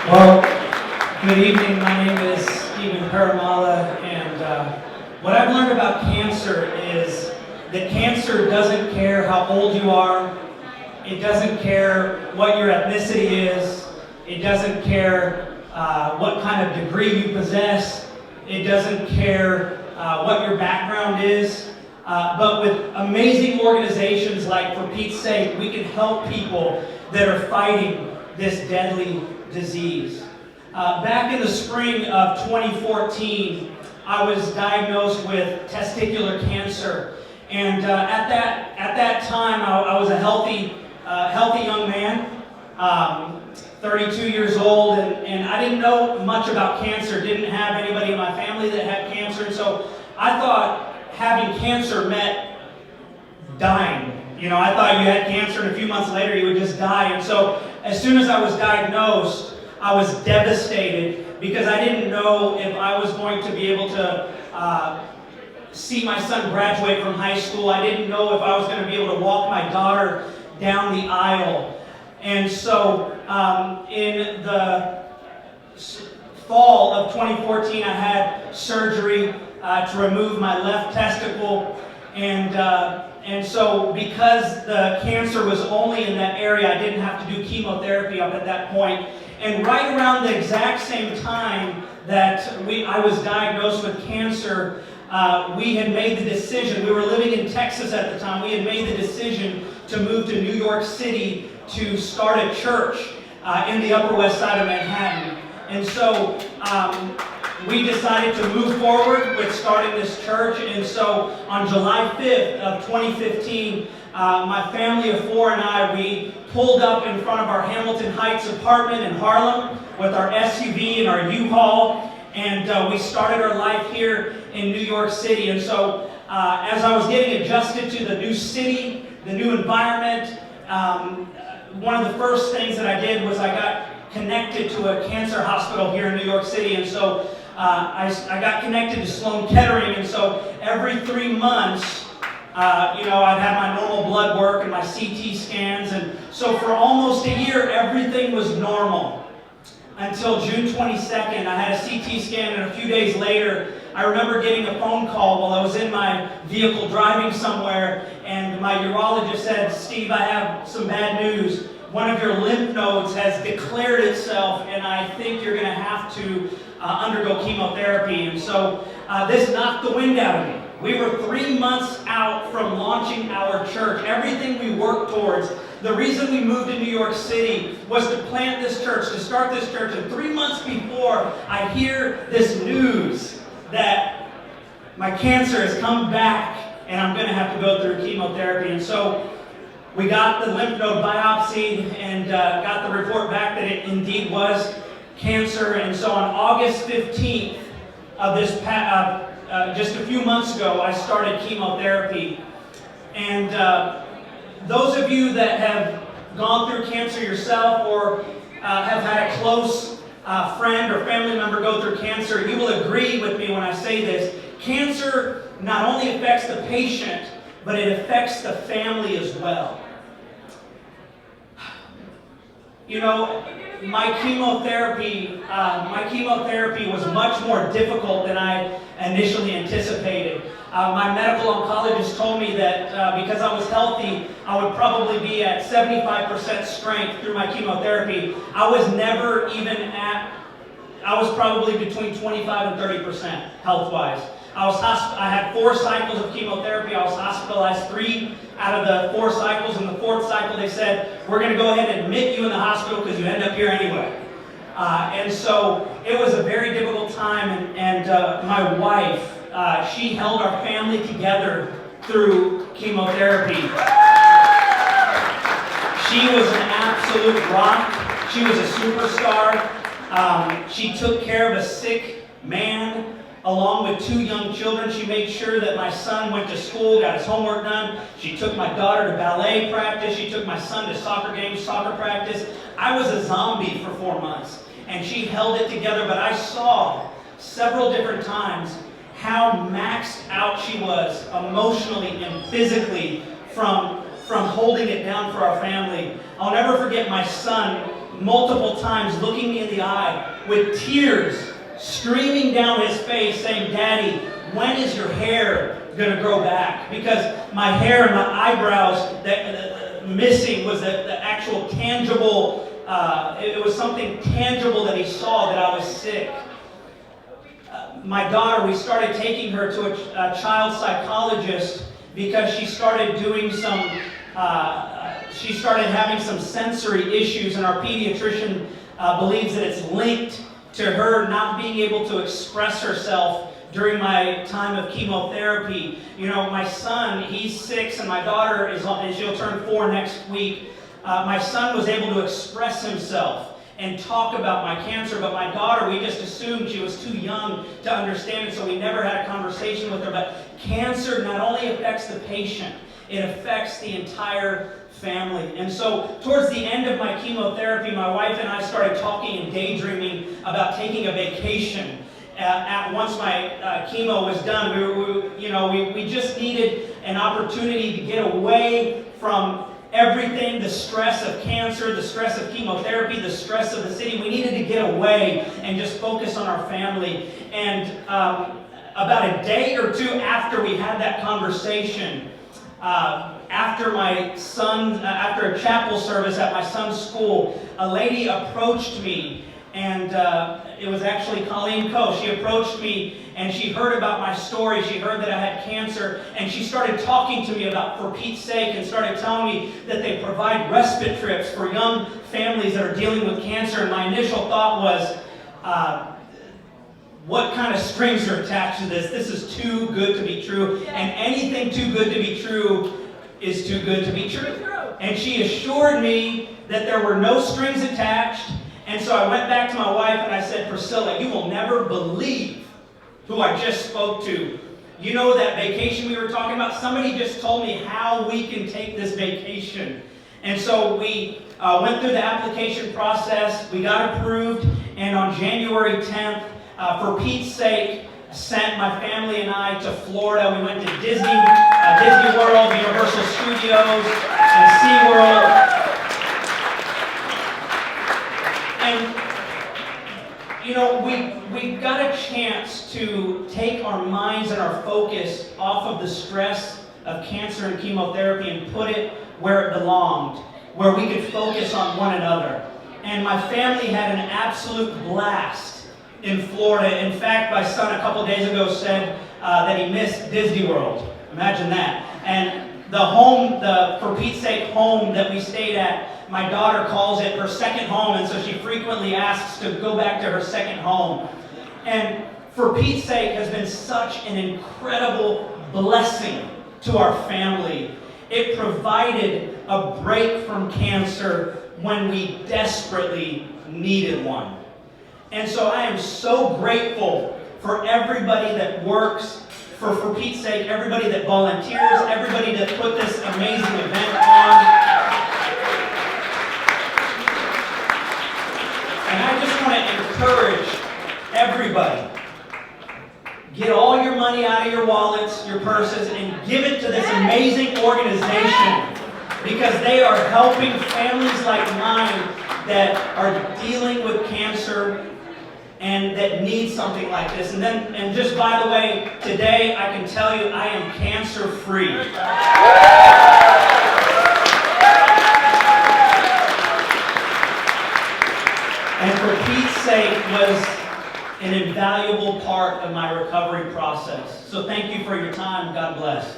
Well, good evening. My name is Perumalla, and what I've learned about cancer is that cancer doesn't care how old you are. It doesn't care what your ethnicity is. It doesn't care what kind of degree you possess. It doesn't care what your background is. But with amazing organizations like For Pete's Sake, we can help people that are fighting this deadly disease. Back in the spring of 2014, I was diagnosed with testicular cancer, and at that time, I was a healthy young man, 32 years old, and I didn't know much about cancer. Didn't have anybody in my family that had cancer, and so I thought having cancer meant dying. You know, I thought you had cancer and a few months later you would just die. And so as soon as I was diagnosed, I was devastated because I didn't know if I was going to be able to see my son graduate from high school. I didn't know if I was going to be able to walk my daughter down the aisle. And so in the fall of 2014, I had surgery to remove my left testicle, and so because the cancer was only in that area, I didn't have to do chemotherapy up at that point. And right around the exact same time that I was diagnosed with cancer, we had made the decision. We were living in Texas at the time. We had made the decision to move to New York City to start a church in the Upper West Side of Manhattan. And so we decided to move forward with starting this church. And so on July 5th of 2015, my family of four and I, we pulled up in front of our Hamilton Heights apartment in Harlem with our SUV and our U-Haul, and we started our life here in New York City. And so as I was getting adjusted to the new city, the new environment, one of the first things that I did was I got connected to a cancer hospital here in New York City. And so I got connected to Sloan Kettering, and so every 3 months, I'd have my normal blood work and my CT scans, and so for almost a year, everything was normal. Until June 22nd, I had a CT scan, and a few days later, I remember getting a phone call while I was in my vehicle driving somewhere, and my urologist said, "Steve, I have some bad news. One of your lymph nodes has declared itself, and I think you're going to have to undergo chemotherapy." And so this knocked the wind out of me. We were 3 months out from launching our church. Everything we worked towards, the reason we moved to New York City was to plant this church, to start this church. And 3 months before, I hear this news that my cancer has come back and I'm going to have to go through chemotherapy. And so we got the lymph node biopsy and got the report back that it indeed was cancer. And so on August 15th of this just a few months ago, I started chemotherapy. And those of you that have gone through cancer yourself or have had a close friend or family member go through cancer, you will agree with me when I say this. Cancer not only affects the patient, but it affects the family as well. You know, my chemotherapy was much more difficult than I initially anticipated. My medical oncologist told me that because I was healthy, I would probably be at 75% strength through my chemotherapy. I was probably between 25 and 30% health-wise. I had 4 cycles of chemotherapy. I was hospitalized 3 out of the 4 cycles. In the 4th cycle, they said, "We're going to go ahead and admit you in the hospital because you end up here anyway." And so it was a very difficult time. And my wife, she held our family together through chemotherapy. She was an absolute rock. She was a superstar. She took care of a sick man along with 2 young children. She made sure that my son went to school, got his homework done. She took my daughter to ballet practice. She took my son to soccer games, soccer practice. I was a zombie for 4 months, and she held it together. But I saw several different times how maxed out she was emotionally and physically from holding it down for our family. I'll never forget my son multiple times, looking me in the eye with tears streaming down his face, saying, "Daddy, when is your hair going to grow back?" Because my hair and my eyebrows missing was the actual tangible, it was something tangible that he saw, that I was sick. My daughter, we started taking her to a child psychologist because she started doing some, she started having some sensory issues, and our pediatrician believes that it's linked to her not being able to express herself during my time of chemotherapy. You know, my son, he's 6, and my daughter she'll turn 4 next week. My son was able to express himself and talk about my cancer, but my daughter, we just assumed she was too young to understand it, so we never had a conversation with her. But cancer not only affects the patient, it affects the entire family. And so towards the end of my chemotherapy, my wife and I started talking and daydreaming about taking a vacation. Once my chemo was done, we just needed an opportunity to get away from everything, the stress of cancer, the stress of chemotherapy, the stress of the city. We needed to get away and just focus on our family. And about a day or two after we had that conversation, after a chapel service at my son's school, a lady approached me, and it was actually Colleen Coe. She approached me and she heard about my story. She heard that I had cancer, and she started talking to me about For Pete's Sake, and started telling me that they provide respite trips for young families that are dealing with cancer. And my initial thought was, what kind of strings are attached to this? This is too good to be true, and anything too good to be true is too good to be true. And she assured me that there were no strings attached. And so I went back to my wife and I said, "Priscilla, you will never believe who I just spoke to. You know that vacation we were talking about? Somebody just told me how we can take this vacation." And so we went through the application process. We got approved. And on January 10th, For Pete's Sake, sent my family and I to Florida. We went to Disney World, Universal Studios, and SeaWorld. And, you know, we got a chance to take our minds and our focus off of the stress of cancer and chemotherapy and put it where it belonged, where we could focus on one another. And my family had an absolute blast in Florida. In fact, my son a couple days ago said that he missed Disney World. Imagine that. And the For Pete's Sake home that we stayed at, my daughter calls it her second home, and so she frequently asks to go back to her second home. And For Pete's Sake has been such an incredible blessing to our family. It provided a break from cancer when we desperately needed one. And so I am so grateful for everybody that works for Pete's Sake, everybody that volunteers, everybody that put this amazing event on. And I just want to encourage everybody, get all your money out of your wallets, your purses, and give it to this amazing organization, because they are helping families like mine that are dealing with cancer and that need something like this. And just by the way, today I can tell you I am cancer free. And For Pete's Sake was an invaluable part of my recovery process. So thank you for your time. God bless.